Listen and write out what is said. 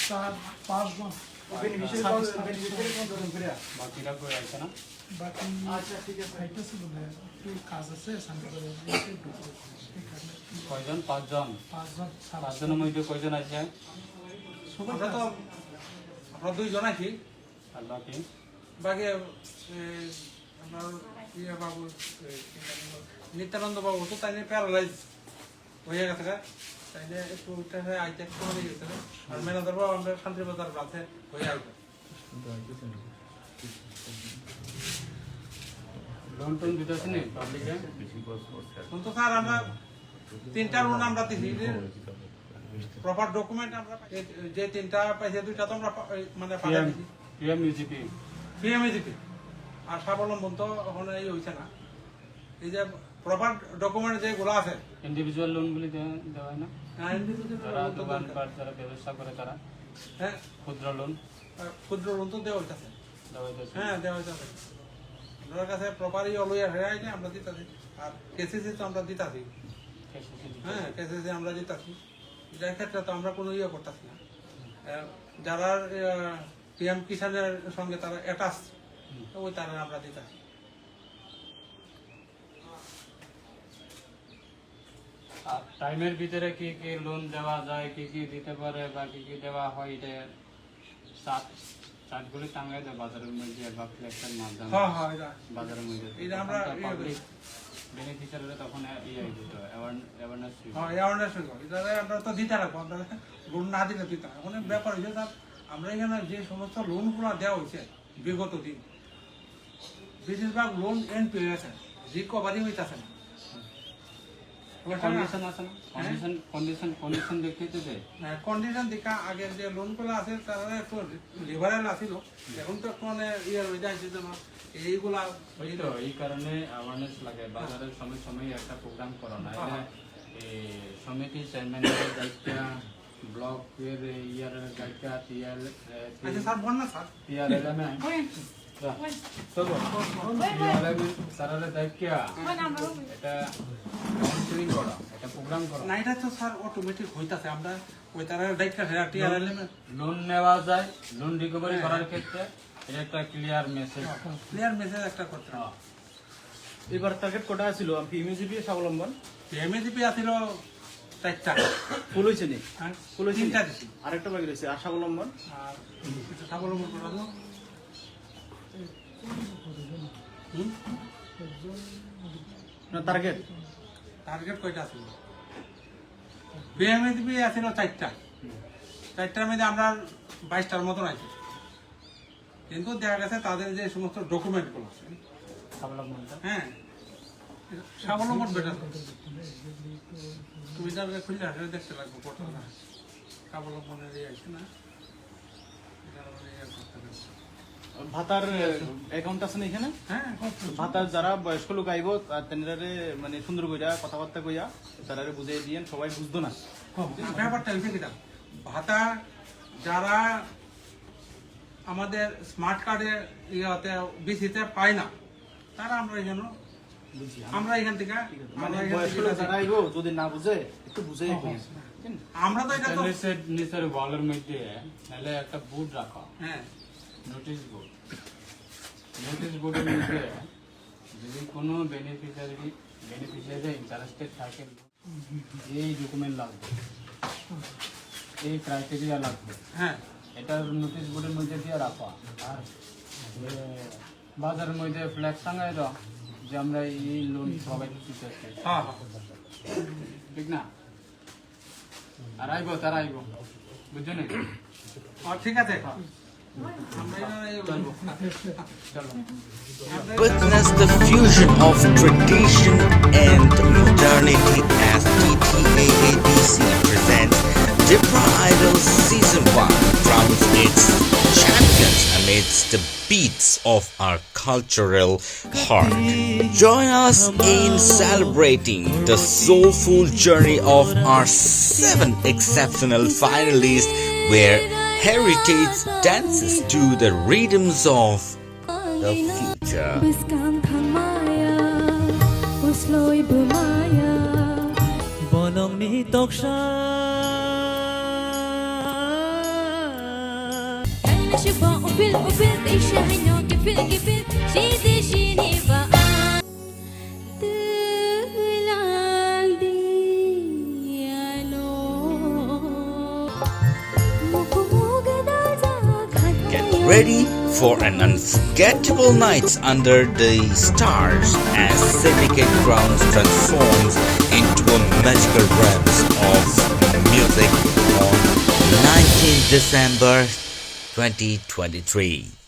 চার পাঁচজন বাকিরা কই আছে না? বাকি খাইতেছে বলে একটু কাজ আছে সান্তাবাড়ি কয়জন? পাঁচজন। পাঁচজন পাঁচজনের মধ্যে কয়জন আছে? আমরা তো আমরা দুইজন আছি, আর বাকি বাকি আমার বাবু নিত্যানন্দ বাবু তো তাই প্যারালাইজ হয়ে গেছে, তাই একটু আইতে একটু হয়ে গেছে। আর ম্যানেজার বাবু আমরা শান্তিবাজার কাছে হয়ে আইতে লোন টোন দিতেছে নি পাবলিকে? কিন্তু স্যার আমরা তিনটা লোন আমরা দিছি, প্রপার ডকুমেন্ট আমরা যে তিনটা পাইছে দুইটা তো আমরা মানে পাঠাই দিছি পিএমইজিপি পিএমইজিপি। আর স্বাবলম্বন তো ওখানে এই হয়েছে না। এই যে প্রপার ডকুমেন্ট যেগুলো আছে, ইন্ডিভিজুয়াল লোনগুলি দেওয়া হয় না? individual যারা loan তো দোকানপাট যারা ব্যবসা করে তারা হ্যাঁ ক্ষুদ্র লোন ক্ষুদ্র লোন তো দেওয়া হইতেছে, দেওয়া হইতেছে। হ্যাঁ দেওয়া হইতেছে। আপনার কাছে প্রপারই অলওয়ার হয়ে আইলে আমরা দিতেছি। আর কেসিসি তো আমরা দিতেছি, হ্যাঁ কেসিসি আমরা দিতেছি। যার ক্ষেত্রে তো আমরা কোনো ইয়ে করতেছি না। যারা পিএম কিষানের সঙ্গে তারা অ্যাটাচ, ওই তারা আমরা দিতেছি। টাইমের ভিতরে কি কি লোন দেওয়া যায়, কি কি দিতে পারে বা কি কি দেওয়া হয়, এটা চার্টগুলি টাঙ্গাই দেয় বাজারের মধ্যে বা ফ্লেক্সের মাধ্যমে হ্যাঁ হ্যাঁ এটা বাজারের মধ্যে। এটা আমরা পাবলিক বেনিফিশিয়ারিরা তখন ইয়ে দিত অ্যাওয়ারনেস। হ্যাঁ অ্যাওয়ারনেস হইল, এটা আমরা তো দিতে রাখবো। আমরা লোন না দিলে দিতে না। অনেক ব্যাপার হয়েছে স্যার, আমরা এখানে যে সমস্ত লোনগুলো দেওয়া হয়েছে বিগত দিন, বেশিরভাগ লোন এন্ড পেয়ে গেছে, রিকভারি হইতেছে না। কন্ডিশন আছে না? কন্ডিশন দেখিয়ে দেয়। কন্ডিশন দেখা আগের যে লোনগুলো আছে তারা একটু লিবারেল আছিল, এখন তো একটু মানে ইয়ে হয়ে যাচ্ছে যেন এইগুলা। ওই তো এই কারণে অ্যাওয়ারনেস লাগে, বাজারের সময় সময় একটা প্রোগ্রাম করা না। সমিতি চেয়ারম্যানের দায়িত্ব, ব্লকের ইয়ারের দায়িত্ব, আচ্ছা স্যার বল না স্যার। সারারের দায়িত্ব এটা কাউন্সিলিং করা, এটা প্রোগ্রাম করা। না এটা তো স্যার অটোমেটিক হইতাছে, আমরা ওই তারা দায়িত্ব লোন নেওয়া যায়, লোন রিকভারি করার ক্ষেত্রে এটা একটা ক্লিয়ার মেসেজ একটা করতে হবে। এবার টার্গেট কটা ছিল? পিএমজিপি স্বাবলম্বন এমএজিপি আছিল 4টা, ফুল হয়েছে নি? হ্যাঁ ফুল হয়েছে 3টা দিছি। আরেকটা বাকি রয়েছে আর স্বাবলম্বন। আর কিছু স্বাবলম্বন করাবো। না টার্গেট টার্গেট কয়টা আছিল? বিএমএজিপি আছিল 4টা, 4টার মধ্যে আমরা 22টার মতন আছে। কিন্তু দেখা গেছে তাদের যে সমস্ত ডকুমেন্টগুলো আছে, হ্যাঁ স্বাবলম্বন বেটার। তুমি যাবে খুললে হাসলে দেখতে লাগবো পটলটা স্বাবলম্বনের ইয়ে আছে না, ভাতার অ্যাকাউন্ট আছে না এখানে? হ্যাঁ ভাতার যারা বয়স্ক লোক আইব তাদের মানে সুন্দর কইরা কথাবার্তা কইয়া তারা বুঝাই দিয়েন, সবাই বুঝতো না ব্যাপারটা হয়েছে কিনা। ভাতা যারা আমাদের স্মার্ট কার্ডে ইয়েতে বিসিতে পায় না, তারা আমরা এখান থেকে মানে বয়স্ক লোক যারা আইব যদি না বুঝে একটু বুঝাই আমরা তো এটা তো নিচের ওয়ালের মধ্যে নাহলে একটা বোর্ড রাখা, হ্যাঁ নোটিশ বোর্ডের মধ্যে যদি কোনো বেনিফিশিয়ারি ইন্টারেস্টেড থাকে, এই ডকুমেন্ট লাগবে, এই ক্রাইটেরিয়া লাগবে, হ্যাঁ এটা নোটিশ বোর্ডের মধ্যে দিয়ে রাখা। আর বাজারের মধ্যে ফ্ল্যাগ টাঙাই দাও যে আমরা এই লোন প্রোভাইড করতে চাই, হ্যাঁ ঠিক না? আর আইব তারা আইব, বুঝছো না? ঠিক আছে। Witness the fusion of tradition and modernity as TTAADC presents Dipra Idol Season 1 crowns its champions amidst the beats of our cultural heart. Join us in celebrating the soulful journey of our 7 exceptional finalists where heritage dances to the rhythms of the future. Bonong ni toksha شبا وبل وبل إيشهنو قبل قبل شيدي شيني بقى Get ready for an unforgettable night under the stars as Syndicate Grounds transforms into a magical realms of music on 19th December 2023.